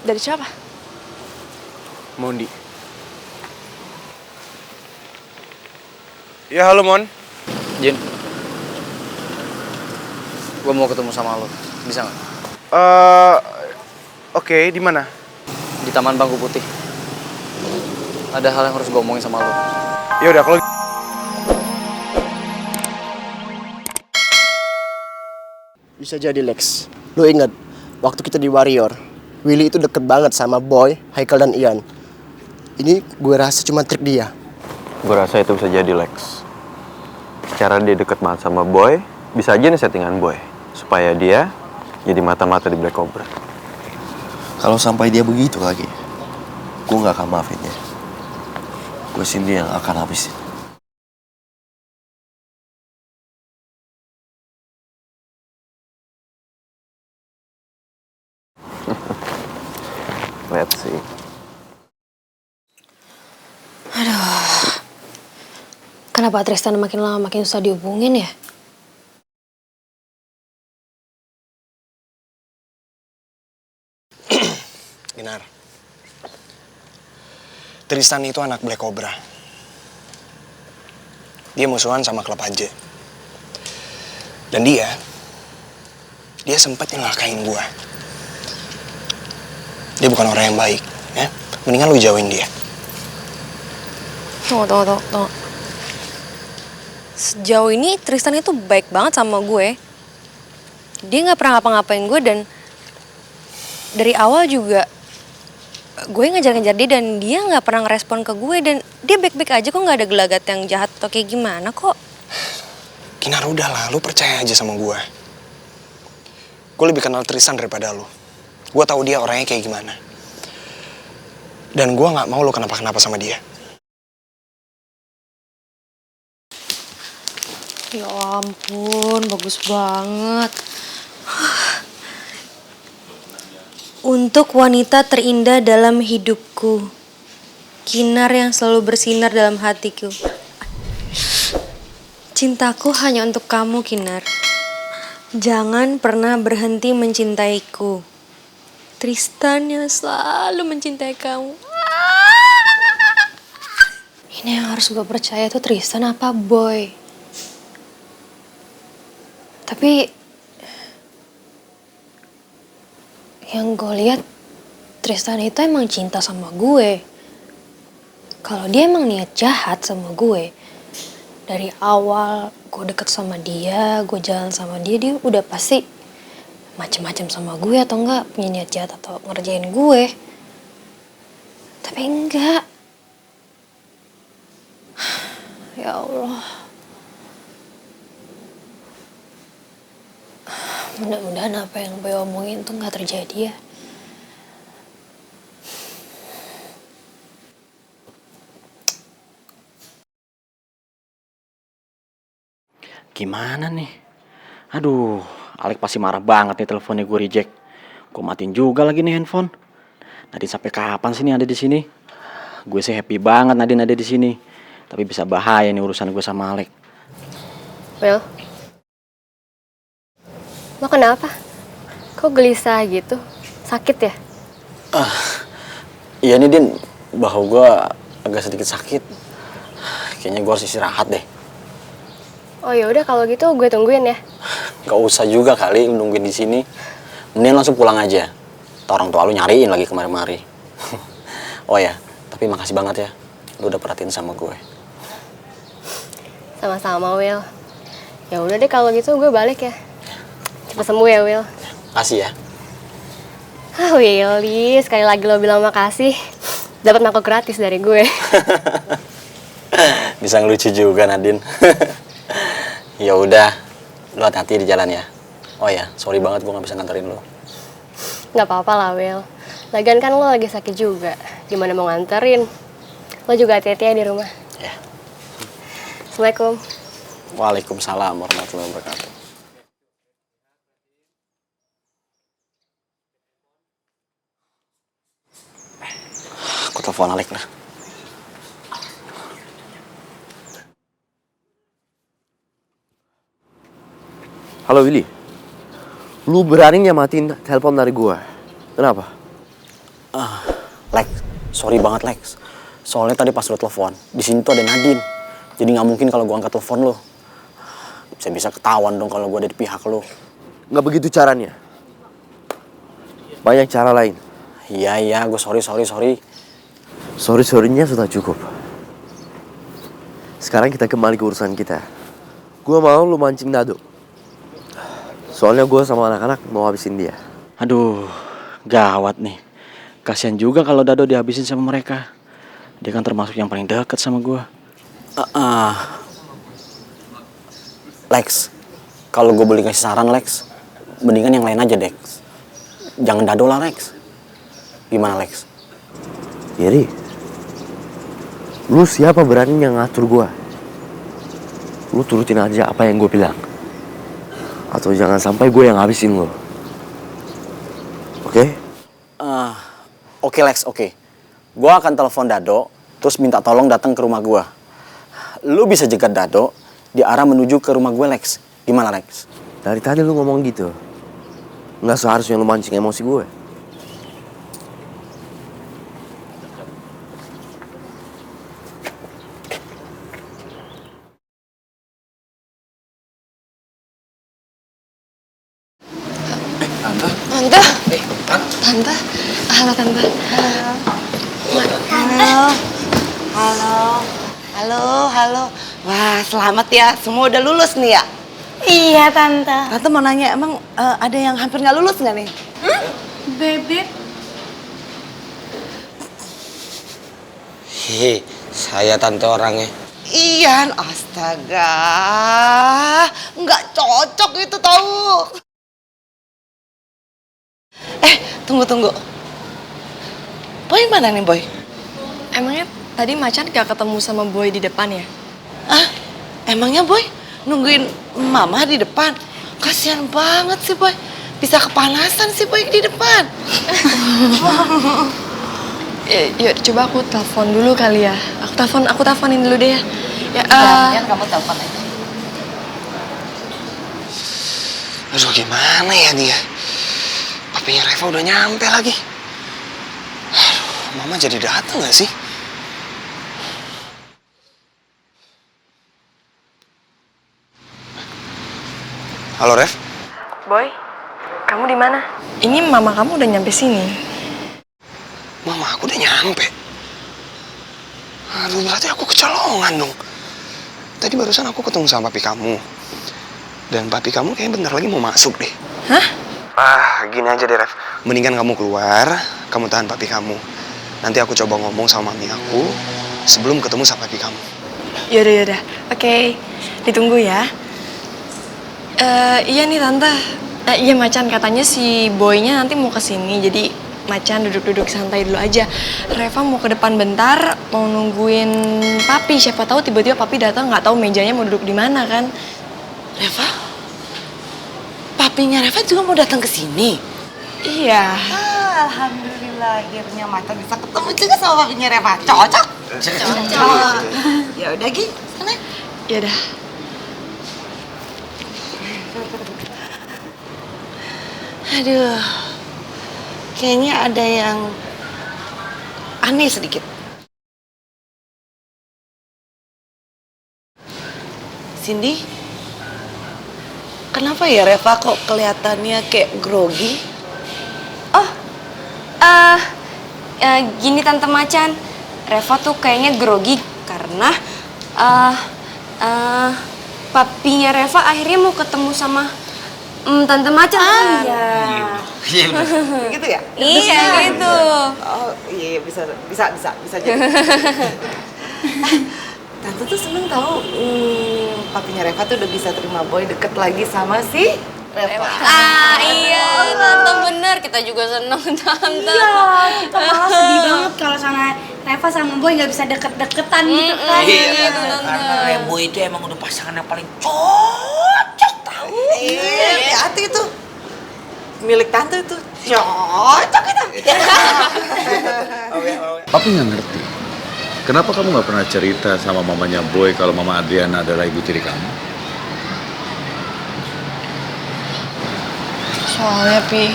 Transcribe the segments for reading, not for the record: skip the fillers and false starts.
Dari siapa? Mondi. Ya halo Mon. Jin, gue mau ketemu sama lo, bisa nggak? Oke, di mana? Di Taman Bangku Putih. Ada hal yang harus gue omongin sama lo. Ya udah kalau Bisa jadi Lex. Lo ingat waktu kita di Warrior, Willy itu deket banget sama Boy, Haikal dan Ian. Ini gue rasa cuma trik dia. Gue rasa itu bisa jadi Lex. Cara dia deket banget sama Boy, bisa aja nih settingan Boy. Supaya dia jadi mata-mata di Black Cobra. Kalau sampai dia begitu lagi, gue gak akan maafin dia. Gue sendiri yang akan habisin. Let's see. Kenapa Tristan makin lama makin susah dihubungin ya? Kinar. Tristan itu anak Black Cobra. Dia musuhan sama klub AJ. Dan dia sempat nyelakain gua. Dia bukan orang yang baik, ya. Mendingan lu jauhin dia. Tunggu. Sejauh ini Tristan itu baik banget sama gue. Dia nggak pernah ngapa-ngapain gue dan dari awal juga gue ngejar-ngejar dia dan dia nggak pernah ngerespon ke gue dan dia baik-baik aja kok, nggak ada gelagat yang jahat atau kayak gimana kok. Kinar, udah lah, lu percaya aja sama gue. Gue lebih kenal Tristan daripada lu. Gue tahu dia orangnya kayak gimana. Dan gue nggak mau lu kenapa-kenapa sama dia. Ya ampun, bagus banget. Untuk wanita terindah dalam hidupku, Kinar yang selalu bersinar dalam hatiku. Cintaku hanya untuk kamu, Kinar. Jangan pernah berhenti mencintaiku. Tristan yang selalu mencintai kamu. Ini yang harus gue percaya tuh Tristan apa Boy? Tapi yang gue lihat Tristan itu emang cinta sama gue. Kalau dia emang niat jahat sama gue, dari awal gue deket sama dia, gue jalan sama dia, dia udah pasti macem-macem sama gue atau enggak punya niat jahat atau ngerjain gue. Tapi enggak. Ya Allah. Mudah-mudahan apa yang Boy omongin tuh gak terjadi ya. Gimana nih? Aduh, Alek pasti marah banget nih teleponnya gue reject. Gue matiin juga lagi nih handphone. Nadine sampai kapan sih nih ada di sini? Gue sih happy banget Nadine ada di sini. Tapi bisa bahaya nih urusan gue sama Alek. Will, lo kenapa? Kok gelisah gitu? Sakit ya? Iya nih Din, bahu gue agak sedikit sakit. Kayaknya gue harus istirahat deh. Oh ya udah kalau gitu gue tungguin ya. Gak usah juga kali nungguin di sini. Mending langsung pulang aja. Orang tua lu nyariin lagi kemari-mari. Oh ya, tapi makasih banget ya. Lu udah perhatiin sama gue. Sama-sama Will. Ya udah deh kalau gitu gue balik ya. Cepet sembuh ya Will. Makasih ya. Willy, sekali lagi lo bilang makasih. Dapat mangkok gratis dari gue. Bisa ngelucu juga Nadine. Ya udah, lu hati-hati di jalan ya. Oh ya, sorry banget gue nggak bisa nganterin lo. Gak apa-apa lah Will. Lagian kan lo lagi sakit juga. Gimana mau nganterin? Lo juga hati-hati ya di rumah. Ya. Assalamualaikum. Waalaikumsalam warahmatullahi wabarakatuh. Aku telepon Alek lah. Halo Willy. Lu berani matiin telepon dari gua. Kenapa? Lex, sorry banget Lex. Soalnya tadi pas lo telepon, di sini tuh ada Nadine. Jadi nggak mungkin kalau gue angkat telepon lo. Bisa-bisa ketahuan dong kalau gue ada di pihak lo. Nggak begitu caranya. Banyak cara lain. Iya, gue sorry. Sorry-sorrynya sudah cukup. Sekarang kita kembali ke urusan kita. Gue mau lu mancing Dado. Soalnya gue sama anak-anak mau habisin dia. Aduh, gawat nih. Kasian juga kalau Dado dihabisin sama mereka. Dia kan termasuk yang paling dekat sama gue. Lex, kalau gue boleh kasih saran Lex, mendingan yang lain aja Dex. Jangan Dado lah Lex. Gimana Lex? Jadi, lu siapa berani yang ngatur gue? Lu turutin aja apa yang gue bilang. Atau jangan sampai gue yang habisin lo. Oke? Oke Lex, oke. Gue akan telepon Dado, terus minta tolong datang ke rumah gue. Lu bisa jegat Dado di arah menuju ke rumah gue Lex. Gimana Lex? Dari tadi lu ngomong gitu. Nggak seharusnya lu mancing emosi gue. Tante. Halo, Tante. Halo. Wah, selamat ya. Semua udah lulus nih ya? Iya, Tante. Tante mau nanya, emang ada yang hampir nggak lulus nggak nih? Bebek. Hehe, saya tante orangnya. Ian, astaga. Nggak cocok itu tahu. Tunggu. Boy mana nih, Boy? Emangnya tadi Macan gak ketemu sama Boy di depan ya? Emangnya Boy nungguin Mama di depan? Kasian banget sih Boy. Bisa kepanasan sih Boy di depan. Yuk, coba aku telepon dulu kali ya. Aku teleponin dulu deh ya. Kamu telepon aja. Aduh, gimana ya dia? Papinya Reva udah nyampe lagi. Aduh, Mama jadi datang gak sih? Halo, Rev? Boy, kamu di mana? Ini mama kamu udah nyampe sini. Mama aku udah nyampe. Aduh, berarti aku kecolongan dong. Tadi barusan aku ketemu sama papi kamu. Dan papi kamu kayaknya bentar lagi mau masuk deh. Hah? Gini aja deh, Rev. Mendingan kamu keluar, kamu tahan papi kamu. Nanti aku coba ngomong sama mami aku sebelum ketemu sama papi kamu. Yaudah. Oke, ditunggu ya. Iya nih Tante. Iya Macan, katanya si Boynya nanti mau kesini. Jadi Macan duduk-duduk santai dulu aja. Reva mau ke depan bentar, mau nungguin Papi. Siapa tahu tiba-tiba Papi datang, nggak tahu mejanya mau duduk di mana kan? Reva? Papinya Reva juga mau datang ke sini? Iya. Alhamdulillah, akhirnya Macan bisa ketemu juga sama papinya Reva. Cocok? Cocok. Ya udah, Gi. Sana. Yaudah. Aduh, kayaknya ada yang aneh sedikit. Cindy, kenapa ya Reva kok kelihatannya kayak grogi? Gini Tante Macan, Reva tuh kayaknya grogi karena papinya Reva akhirnya mau ketemu sama Tante Macan kan? Iya bener. Gitu ya? Iya gitu. Oh iya bisa jadi. Tante tuh seneng tahu papinya Reva tuh udah bisa terima Boy deket lagi sama si Reva. Iya Tante bener, kita juga seneng Tante. Iya, kita malah sedih banget kalau sama Reva sama Boy nggak bisa deket-deketan gitu kan. Iya Tante. Karena Boy itu emang udah pasangan yang paling cocok tahu. Iya, hati itu milik tante itu cocok itu. Papi nggak ngerti. Kenapa kamu nggak pernah cerita sama mamanya Boy kalau Mama Adriana adalah ibu tiri kamu? Soalnya Pi,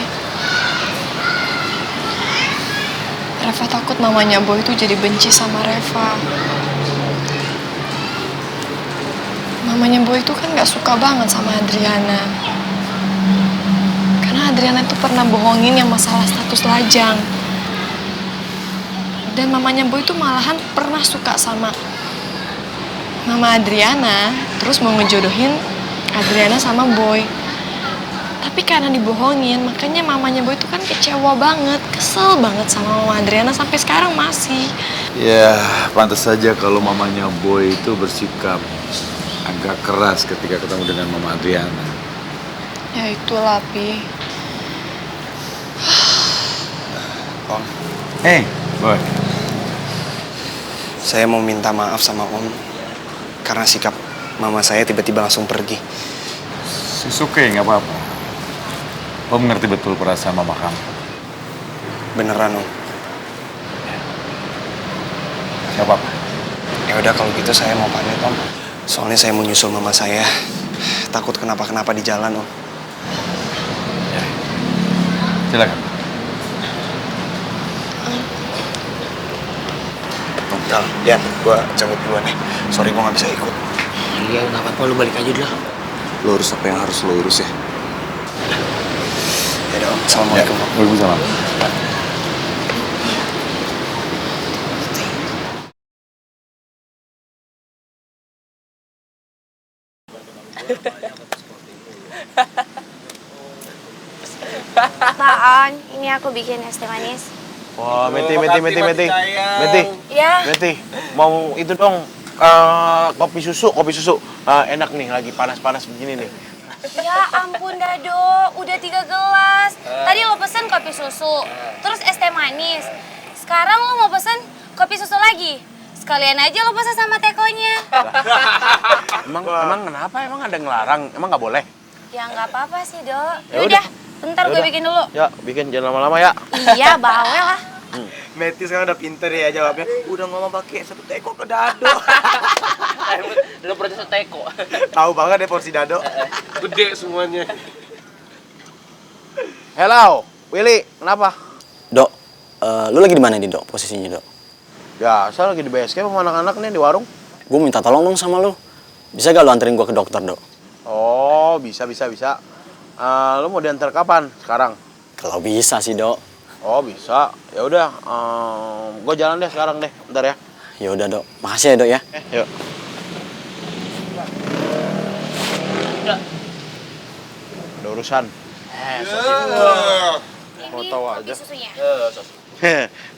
banget mamanya Boy itu jadi benci sama Reva. Mamanya Boy itu kan gak suka banget sama Adriana. Karena Adriana itu pernah bohongin yang masalah status lajang. Dan mamanya Boy itu malahan pernah suka sama Mama Adriana, terus mau ngejodohin Adriana sama Boy. Tapi karena dibohongin, makanya mamanya Boy itu kan kecewa banget, kesel banget sama Mama Adriana sampai sekarang masih. Ya, pantas saja kalau mamanya Boy itu bersikap agak keras ketika ketemu dengan Mama Adriana. Ya itulah, Pi. Om, Hey, Boy. saya mau minta maaf sama Om karena sikap mama saya tiba-tiba langsung pergi. Oke, nggak apa-apa. Om ngerti betul perasaan mama kamu. Beneran, Om. Nggak apa-apa. Ya udah kalau gitu saya mau pamit, Om. Soalnya saya mau nyusul mama saya. Takut kenapa-kenapa di jalan, Om. Ya. Silakan. Om, Dian, gua cabut duluan nih. Sorry gua nggak bisa ikut. Iya, nggak apa-apa, lu balik aja dulu. Lo urus apa yang harus lo urus ya. Ya udah, Om. Assalamualaikum, Om. Waalaikumsalam. Pak On, ini aku bikin es teh manis. Wah, Meti. Ya. Meti, mau itu dong, kopi susu. Enak nih, lagi panas-panas begini nih. Ya ampun Dado, udah 3 gelas. Tadi lo pesen kopi susu, terus es teh manis. Sekarang lo mau pesen kopi susu lagi. Sekalian aja lo pesen sama tekonya. Emang kenapa? Emang ada ngelarang? Emang nggak boleh? Ya nggak apa-apa sih, Dok. Ya Yaudah, bentar gue bikin dulu. Ya, bikin jangan lama-lama ya. Iya, bawel lah. Meti sekarang udah pinter ya jawabnya. Udah ngomong pakai 1 teko ke Dado. Dulu proses teko. Tahu banget deh porsi Dado. Gede semuanya. Hello, Willy, kenapa? Dok, lu lagi di mana nih, Dok? Posisinya, Dok? Ya, saya lagi di base camp sama anak-anak nih di warung. Gue minta tolong dong sama lu. Bisa gak lu anterin gue ke dokter, Dok? Oh, bisa. Lu mau diantar kapan? Sekarang? Kalau bisa sih, Dok. Oh, bisa. Ya udah, gue jalan deh sekarang deh, bentar ya. Ya udah, Dok. Makasih ya, Dok ya. Yuk. Ada urusan. Mau tahu aja. Susunya.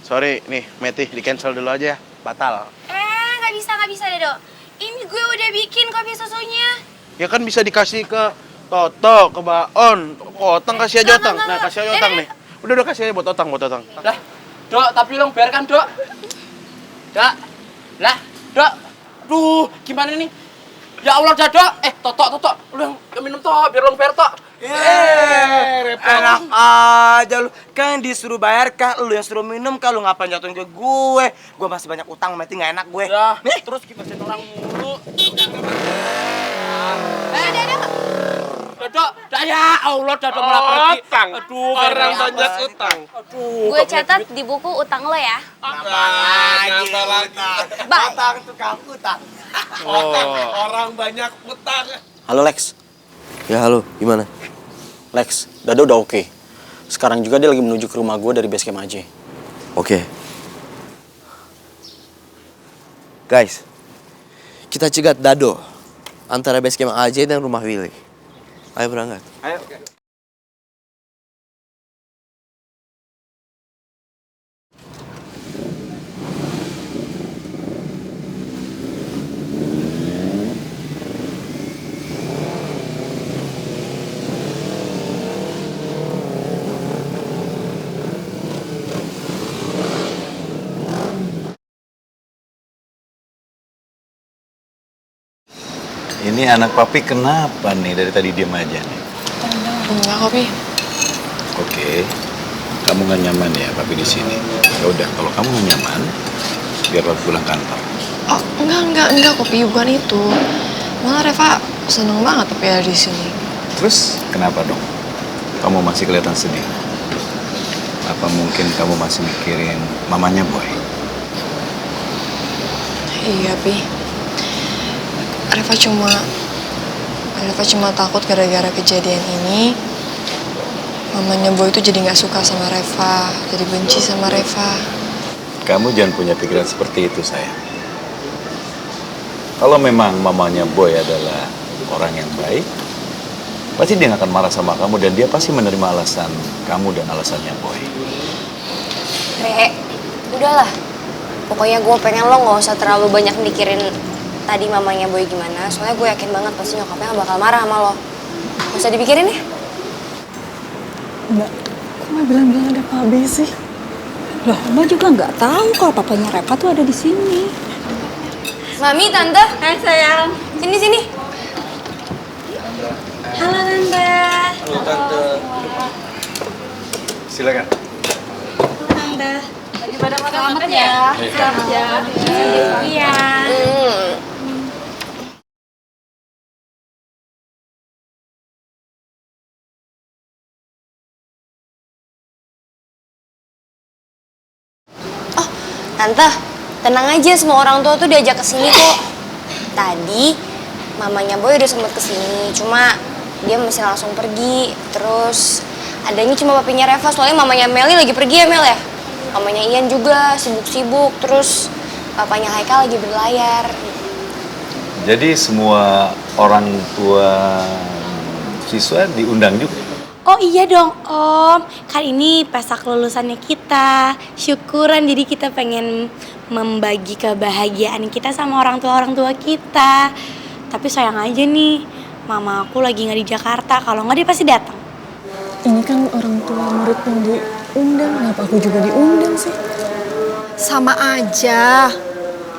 Sorry, nih, Meti, di-cancel dulu aja ya. Batal. Nggak bisa Dado. Ini gue udah bikin kopi susunya. Ya kan bisa dikasih ke Toto, ke Baon, Otang kasih aja Otang. Nah, kasih aja Otang nih. Udah kasih aja buat Otang. Dah, Dok, tapi lo biarkan, Dok. Dok. Duh, gimana nih? Ya Allah, Dok. Toto. Lu yang minum, Tok. Biar lo bayar, Tok. Enak aja lu. Kan disuruh bayar, kan lu yang suruh minum, kan lu ngapain jatuhin ke gue. Gue masih banyak utang, Meti nggak enak gue. Ya, terus kita orang mulu. Dok, ya Allah, Dok malah pergi. Aduh, orang banyak utang. Aduh. Gue catat di buku utang lo ya. Nambah lagi. Utang, tukang utang. Orang banyak utang. Halo, Lex. Ya halo, gimana? Lex, Dado udah oke. Sekarang juga dia lagi menuju ke rumah gue dari base camp aja. Oke. Guys, kita cegat Dado antara base camp AJ dan rumah Willy. Ayo berangkat. Ayo. Ini anak papi kenapa nih dari tadi diam aja nih? Enggak kok, Pi. Oke, kamu nggak nyaman ya papi di sini. Ya udah, kalau kamu nggak nyaman, biar papi pulang kantor. Oh, enggak kok, Pi. Bukan itu. Malah Reva seneng banget tapi ada di sini. Terus kenapa dong? Kamu masih kelihatan sedih. Apa mungkin kamu masih mikirin mamanya Boy? Iya, Pi. Reva cuma takut gara-gara kejadian ini mamanya Boy itu jadi nggak suka sama Reva, jadi benci sama Reva. Kamu jangan punya pikiran seperti itu, sayang. Kalau memang mamanya Boy adalah orang yang baik, pasti dia nggak akan marah sama kamu dan dia pasti menerima alasan kamu dan alasannya Boy. Re, udahlah. Pokoknya gue pengen lo gak usah terlalu banyak mikirin tadi mamanya Boy gimana. Soalnya gue yakin banget pasti nyokapnya gak bakal marah sama lo. Gak usah dipikirin ya. Mbak, kok Mbak bilang-bilang ada Pak B sih? Loh, Mbak juga nggak tahu kalau papanya Reva tuh ada di sini. Mami, Tante. Hai sayang. Sini. Halo Tante. Halo Tante. Silakan. Tante. Lagi pada makan ya. Selamat ya. Iya. Tante, tenang aja, semua orang tua tuh diajak ke sini kok. Tadi mamanya Boy udah sempet kesini, cuma dia masih langsung pergi. Terus adanya cuma papinya Reva, soalnya mamanya Meli lagi pergi ya Mel ya. Mamanya Ian juga sibuk-sibuk, terus papanya Haikal lagi berlayar. Jadi semua orang tua siswa diundang juga? Oh iya dong Om, kan ini pesta kelulusannya kita. Syukuran, jadi kita pengen membagi kebahagiaan kita sama orang tua kita. Tapi sayang aja nih, mama aku lagi nggak di Jakarta. Kalau nggak dia pasti datang. Ini kan orang tua murid yang diundang, kenapa aku juga diundang sih? Sama aja.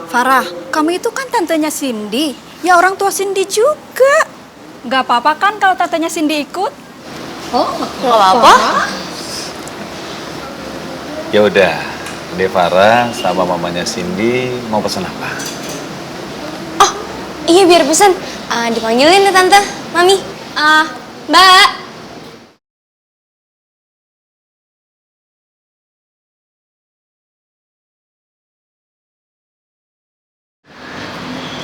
Farah, kamu itu kan tantenya Cindy. Ya orang tua Cindy juga. Gak apa-apa kan kalau tantenya Cindy ikut? Oh, nggak apa-apa. Ya udah, Devara sama mamanya Cindy mau pesan apa? Oh, iya biar pesen. Dipanggilin ya Tante, Mami. Mbak.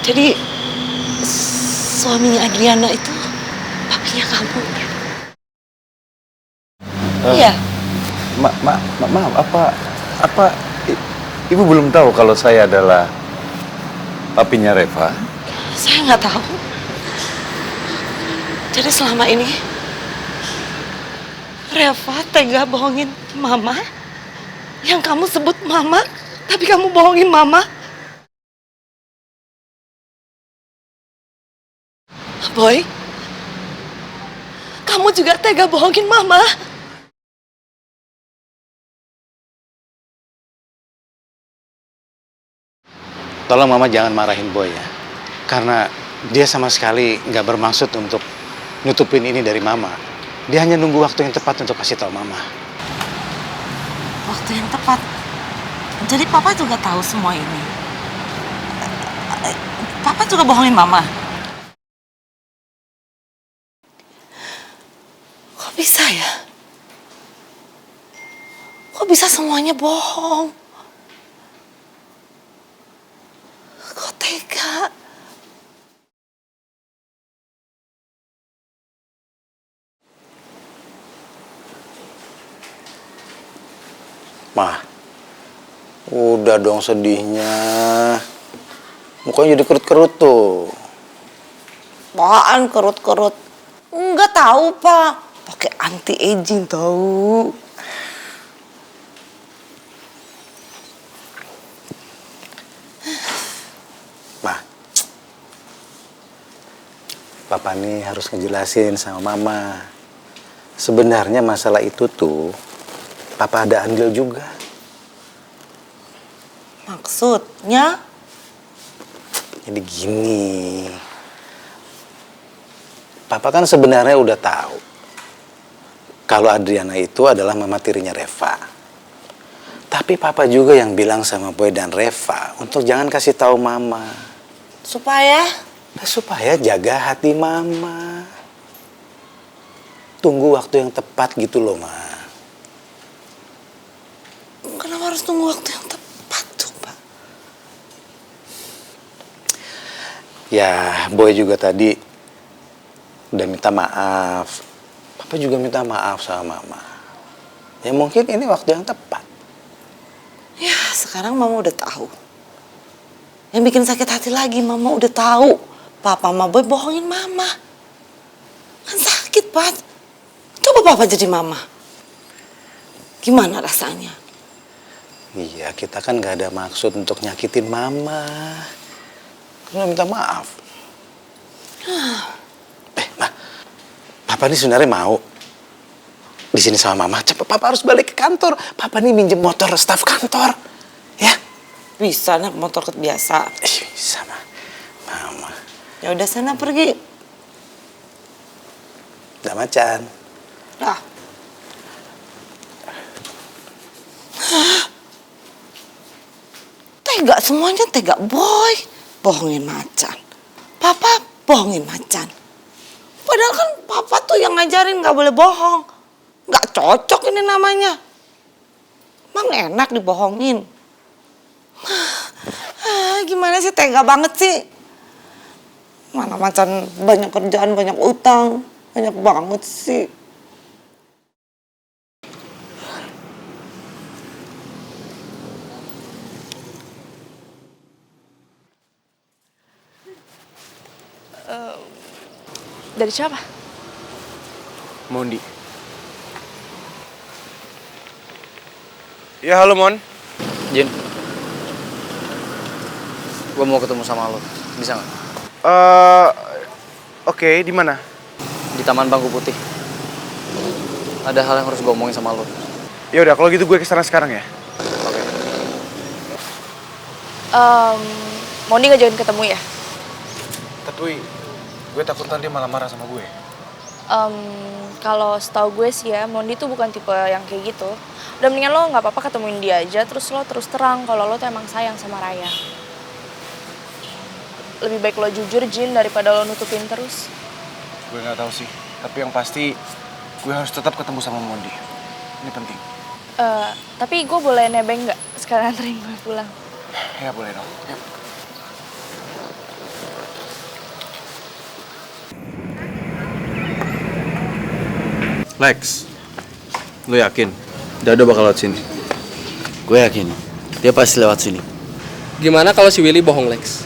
Jadi suaminya Adriana itu papinya kamu. Iya. Maaf, apa ibu belum tahu kalau saya adalah papinya Reva? Saya nggak tahu. Jadi selama ini Reva tega bohongin mama? Yang kamu sebut mama, tapi kamu bohongin mama? Boy, kamu juga tega bohongin mama? Tolong Mama jangan marahin Boy ya. Karena dia sama sekali nggak bermaksud untuk nutupin ini dari Mama. Dia hanya nunggu waktu yang tepat untuk kasih tahu Mama. Waktu yang tepat. Jadi Papa juga tahu semua ini. Papa juga bohongin Mama. Kok bisa ya? Kok bisa semuanya bohong? Kok tega? Ma, udah dong sedihnya. Mukanya jadi kerut-kerut tuh. Apaan kerut-kerut? Enggak tahu, Pak. Pakai anti-aging tahu. Papa nih harus ngejelasin sama Mama. Sebenarnya masalah itu tuh Papa ada andil juga. Maksudnya? Jadi gini. Papa kan sebenarnya udah tahu kalau Adriana itu adalah mama tirinya Reva. Tapi Papa juga yang bilang sama Boy dan Reva untuk jangan kasih tahu Mama. Supaya? Supaya jaga hati Mama. Tunggu waktu yang tepat gitu loh, Ma. Kenapa harus tunggu waktu yang tepat tuh, Pak? Ya, Boy juga tadi udah minta maaf. Papa juga minta maaf sama Mama. Ya mungkin ini waktu yang tepat. Ya, sekarang Mama udah tahu. Yang bikin sakit hati lagi, Mama udah tahu. Papa sama Boy bohongin Mama. Kan sakit, Pak. Coba Papa jadi Mama. Gimana rasanya? Iya, kita kan gak ada maksud untuk nyakitin Mama. Kita minta maaf. Ma, Papa ini sebenarnya mau di sini sama Mama. Cepat, Papa harus balik ke kantor. Papa ini minjem motor staf kantor, ya? Bisa, naik motor biasa. Bisa, Mama. Ya udah sana pergi. Udah macan. Lah. Tega semuanya, tega Boy. Bohongin macan. Papa bohongin macan. Padahal kan Papa tuh yang ngajarin gak boleh bohong. Gak cocok ini namanya. Emang enak dibohongin. Gimana sih, tega banget sih. Mana macan banyak kerjaan, banyak utang. Banyak banget sih. Dari siapa? Mondi. Ya, halo Mon. Jin, gue mau ketemu sama lo, bisa nggak? Oke, di mana? Di Taman Bangku Putih. Ada hal yang harus gue omongin sama lo. Ya udah, kalau gitu gue kesana sekarang ya. Oke. Mondi ngajakin ketemu ya? Tapi gue takut nanti malah marah sama gue. Kalau setahu gue sih ya, Mondi tuh bukan tipe yang kayak gitu. Udah mendingan lo nggak apa-apa ketemuin dia aja, terus lo terus terang kalau lo tuh emang sayang sama Raya. Lebih baik lo jujur, Jin, daripada lo nutupin terus. Gue nggak tahu sih, tapi yang pasti gue harus tetap ketemu sama Mondi. Ini penting. Tapi gue boleh nebeng nggak sekarang anterin gue pulang? Ya boleh dong. Yuk. Lex, lu yakin Dado bakal lewat sini? Gue yakin, dia pasti lewat sini. Gimana kalau si Willy bohong, Lex?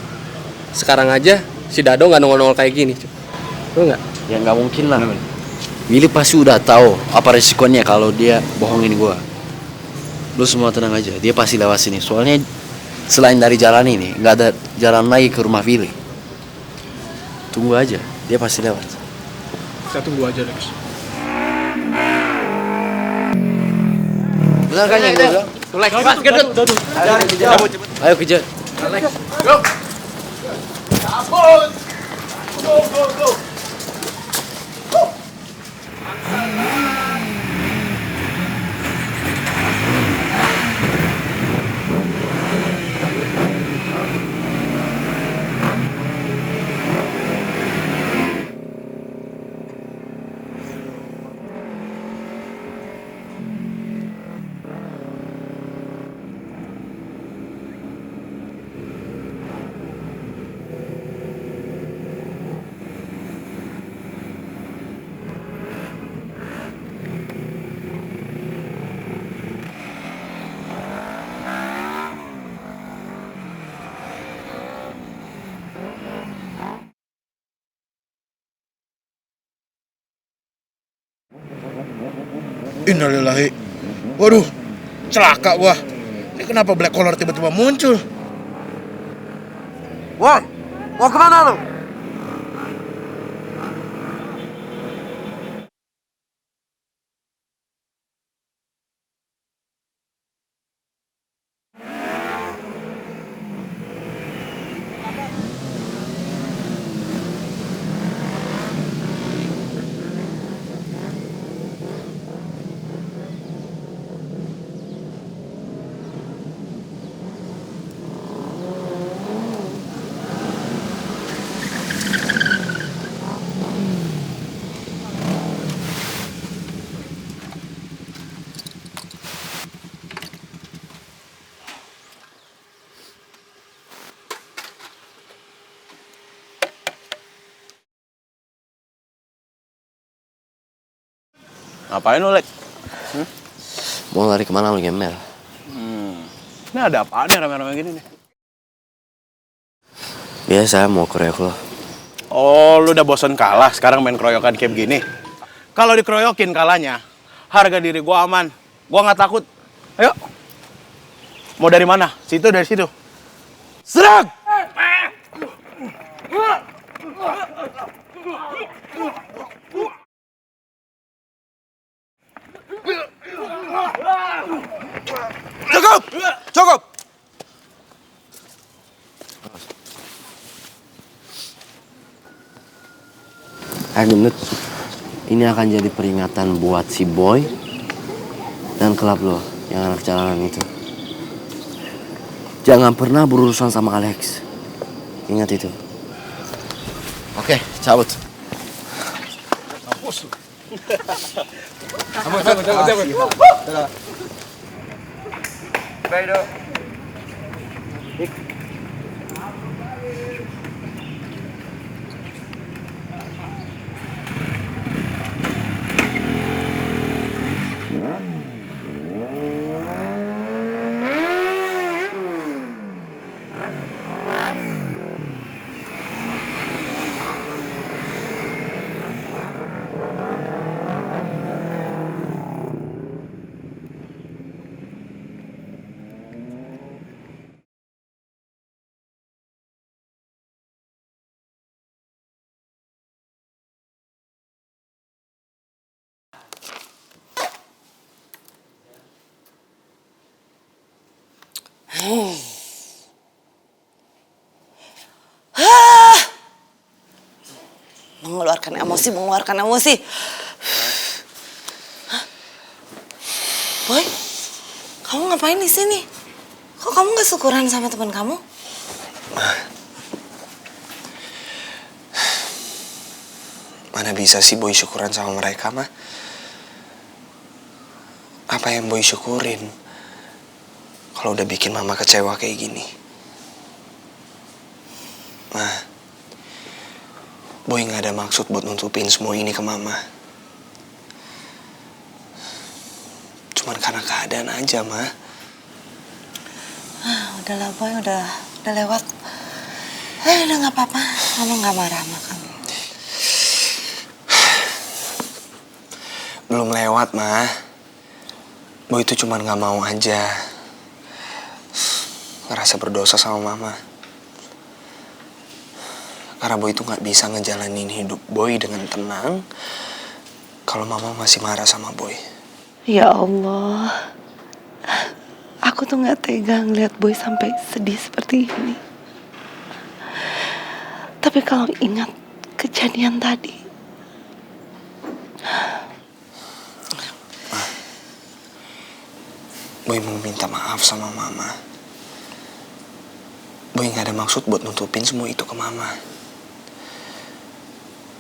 Sekarang aja si Dado nggak nongol-nongol kayak gini. Lu nggak? Ya nggak mungkin lah. Willy pasti udah tahu apa resikonya kalau dia bohongin gue. Lu semua tenang aja, dia pasti lewat sini. Soalnya selain dari jalan ini, nggak ada jalan lagi ke rumah Willy. Tunggu aja, dia pasti lewat. Kita tunggu aja, Lex. Benar kan yang gue bilang? Lex, Mas, gendut. Ayo kejar. Lex, go. Cabut. Go. Innalillahi. Waduh, celaka gua. Ini kenapa black collar tiba-tiba muncul? Woi, mau kemana lu? Ngapain lu, Lek? Mau lari kemana lu, Gembel? Ini ada apaan nih rame-rame gini nih? Biasa, mau keroyok lo. Oh, lu udah bosen kalah, sekarang main keroyokan kayak begini. Kalau dikeroyokin kalahnya, harga diri gua aman. Gua nggak takut. Ayo. Mau dari mana? Situ, dari situ. Serang! Cukup! Cukup! Gendut, ini akan jadi peringatan buat si Boy dan klub lo yang anak jalanan itu. Jangan pernah berurusan sama Alex. Ingat itu. Oke, cabut. Cabut. Bye, Dok. Mengeluarkan emosi. Hah? Boy, kamu ngapain di sini? Kok kamu gak syukuran sama teman kamu? Mana bisa sih Boy syukuran sama mereka, mah? Apa yang Boy syukurin kalau udah bikin mama kecewa kayak gini? Mah, Boy gak ada maksud buat nutupin semua ini ke mama. Cuman karena keadaan aja, mah. Udahlah Boy, udah lewat. Udah gak apa-apa, mama gak marah sama kamu. Belum lewat, mah. Boy itu cuman gak mau aja ngerasa berdosa sama mama. Karena Boy itu gak bisa ngejalanin hidup Boy dengan tenang kalau mama masih marah sama Boy. Ya Allah, aku tuh gak tega ngeliat Boy sampai sedih seperti ini. Tapi kalau ingat kejadian tadi, Boy mau minta maaf sama mama. Boy gak ada maksud buat nutupin semua itu ke mama.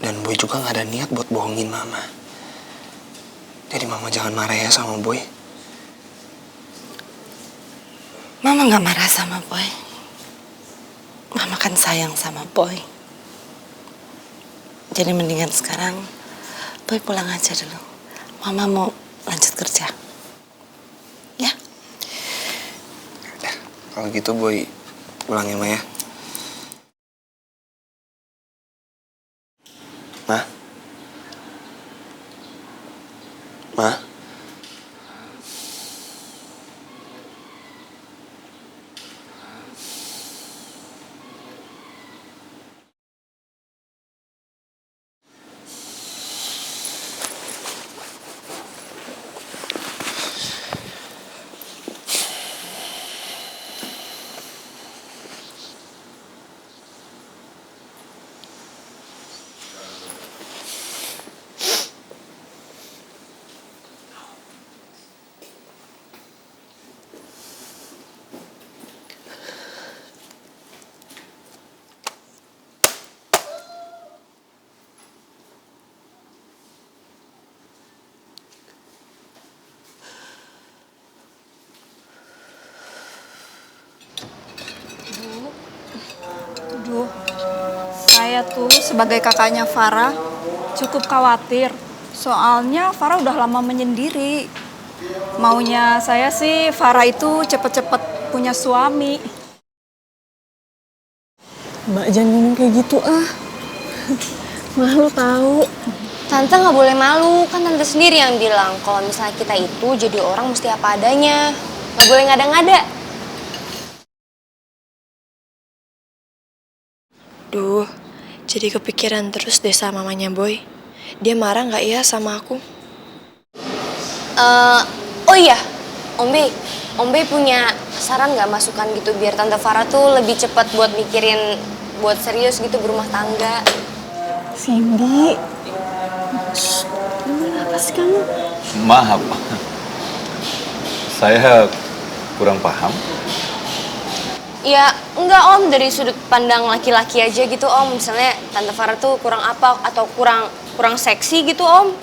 Dan Boy juga gak ada niat buat bohongin mama. Jadi mama jangan marah ya sama Boy. mama gak marah sama Boy. Mama kan sayang sama Boy. Jadi mendingan sekarang Boy pulang aja dulu. Mama mau lanjut kerja. Ya? Kalau gitu Boy pulang ya, Ma ya. Ma? Ma? Duh, saya tuh sebagai kakaknya Farah cukup khawatir Soalnya Farah udah lama menyendiri. Maunya saya sih Farah itu cepet-cepet punya suami. Mbak jangan ngomong kayak gitu ah. Malu tahu. Tante nggak boleh malu, kan tante sendiri yang bilang kalau misalnya kita itu jadi orang mesti apa adanya. Nggak boleh ngada-ngada. Duh, jadi kepikiran terus deh sama mamanya Boy. Dia marah nggak ya sama aku? Oh iya, Om Bey punya saran nggak, masukan gitu biar Tante Farah tuh lebih cepat buat mikirin buat serius gitu berumah tangga. Cindy, apa sih kamu? Maaf, saya kurang paham. Ya enggak Om, dari sudut pandang laki-laki aja gitu Om. Misalnya Tante Farah tuh kurang apa atau kurang seksi gitu Om.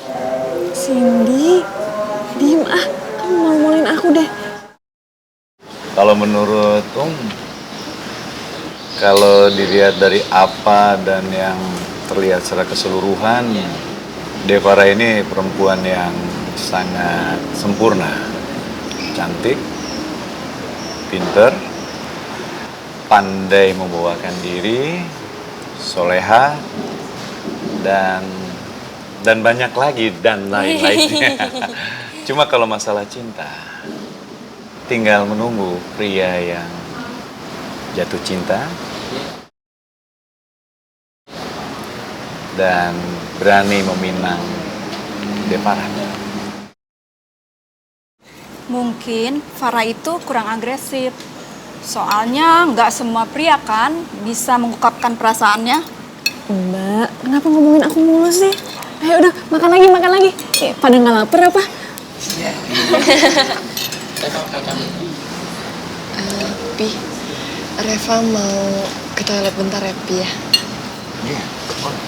Cindy, diem ah, kamu malu-maluin aku deh. Kalau menurut kalau dilihat dari apa dan yang terlihat secara keseluruhan, Devara ini perempuan yang sangat sempurna, cantik, pinter, pandai membawakan diri, soleha, dan banyak lagi dan lain-lainnya. Cuma kalau masalah cinta, tinggal menunggu pria yang jatuh cinta dan berani meminang Devara. Mungkin Farah itu kurang agresif. Soalnya nggak semua pria kan bisa mengungkapkan perasaannya. Mbak, kenapa ngomongin aku mulu sih? Ayo udah, makan lagi. Pada nggak lapar apa? Pi, Reva mau ke toilet bentar ya, Pi ya? Iya, boleh.